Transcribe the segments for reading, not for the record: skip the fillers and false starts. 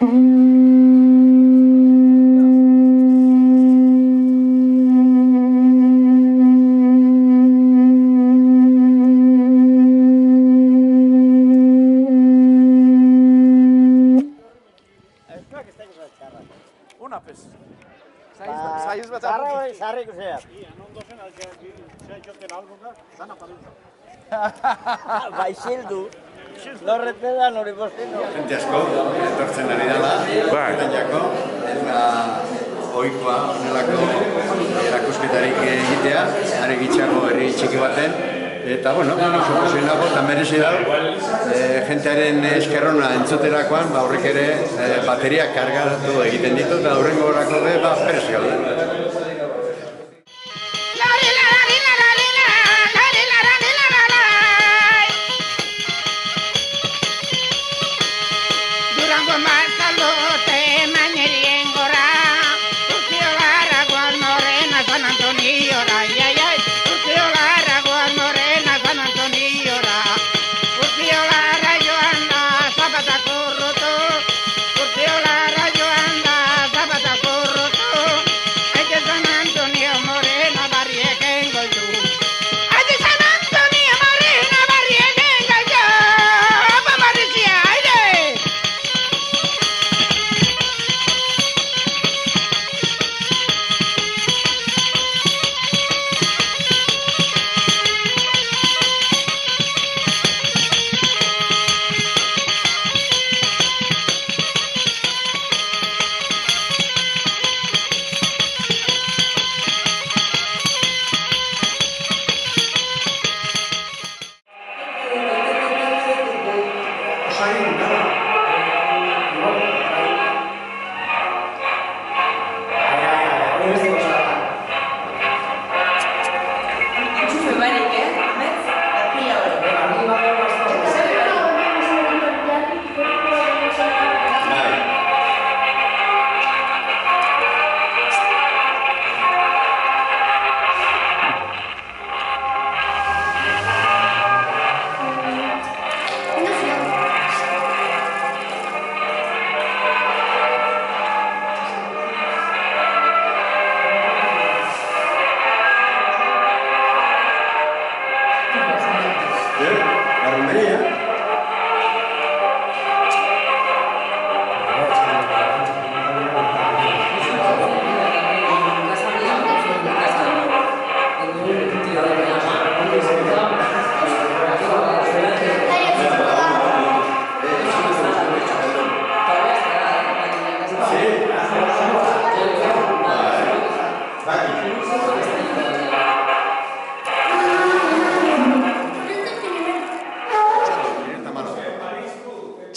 Una, pues. Sarri ikusiak. Baixildu. Lorrete da nori bostino. Jente asko, etortzen ari dela. Jako, eta ohikoa honelako erakusketarik egitea, are gitxako herri txiki baten. Eta, bueno, oso pozionago eta merezi da, jentearen eskerrona entzuterakoan, horrek ere bateriak kargatu egiten ditu, eta horrengo horako perez gaude.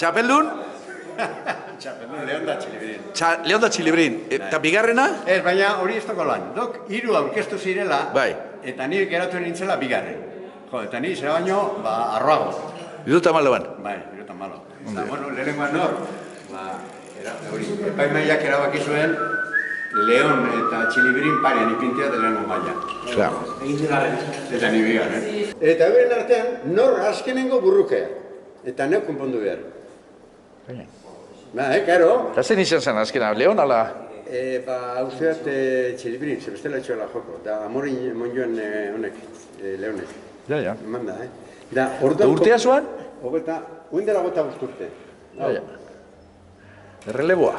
Txapeldun? Txapeldun, Leon da Txilibrin. Leon da Txilibrin. Eta bigarrena? Ez, baina hori ez doko lan. Dok, 3 aurkeztu zirela, bai. Eta nire geratu nintzela bigarren. Jo, eta nire zera baino, arroago. 70 Bai, 70. Eta, bueno, lehenengoan nor, hori, epaimaiak erabaki zuen, Leon eta Txilibrin parean ipintea delengo maila. Claro. Eta nire bigarren. Eta euren artean, nor azkenengo burrukea. Eta neu konpondu behar. Karo. Eta zen izan zen azkena, Leon ala? Uste bat Txilibrin, zebestela etxola joko. Da, amorin monjoan honek, Leonek. Ja. Manda, Da, urtea zuan? Hogeta, uindela gota guzturte. Ja. Erreleboa.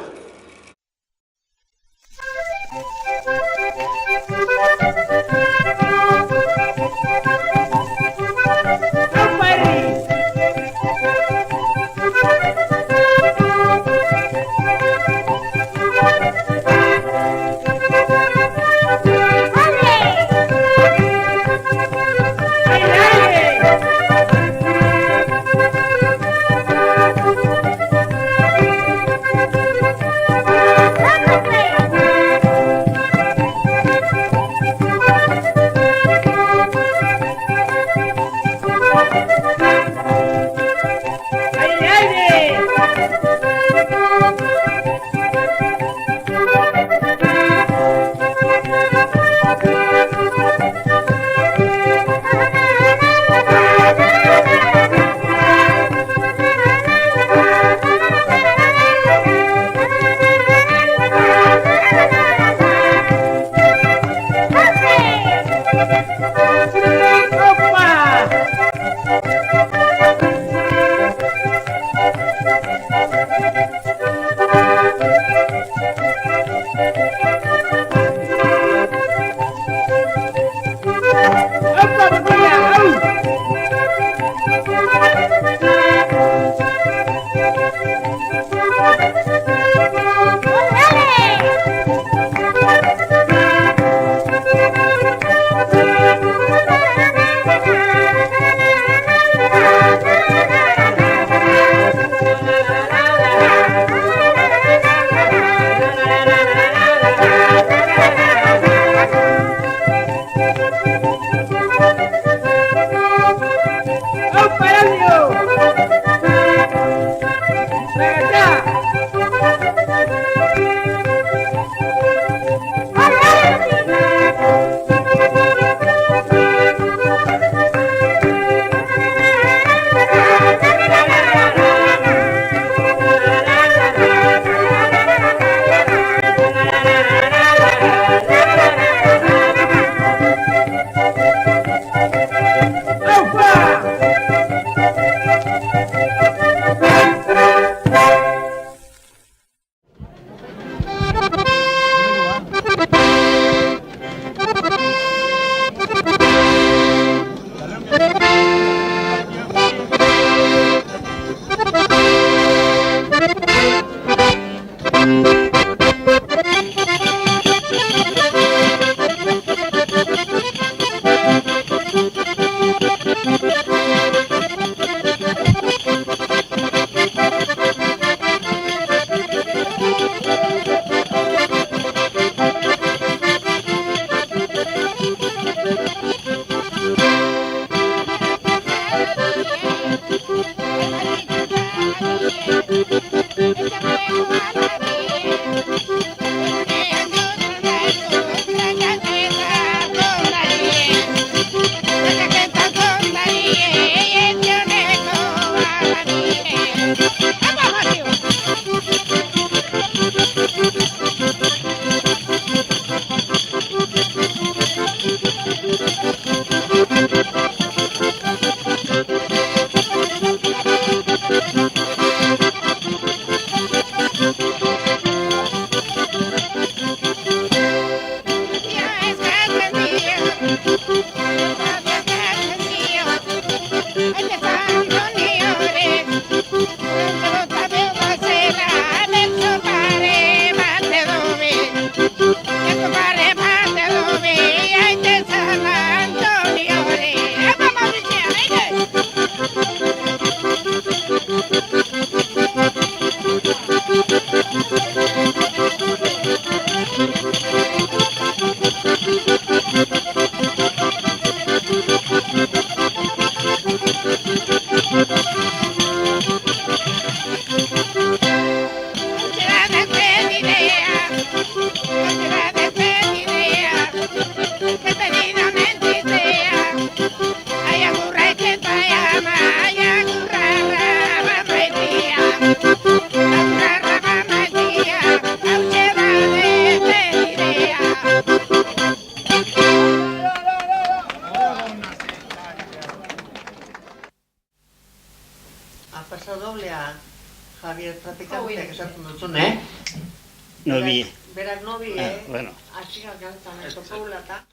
Javier Trapikanteak esaten duzun, eh? Nobi. Berak nobi, Bueno. Atxikak gantzan, eto paulata.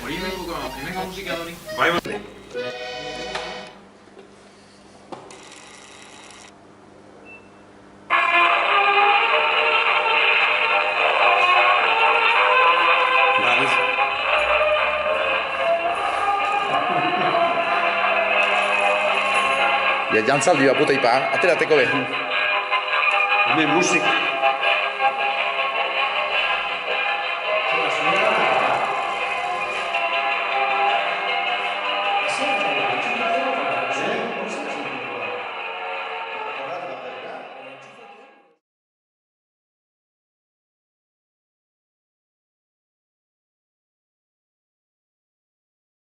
Hori hemengo musika hori? Bai. Ja, jantzaldi bat puta ipa, aterateko be. Hemen musik.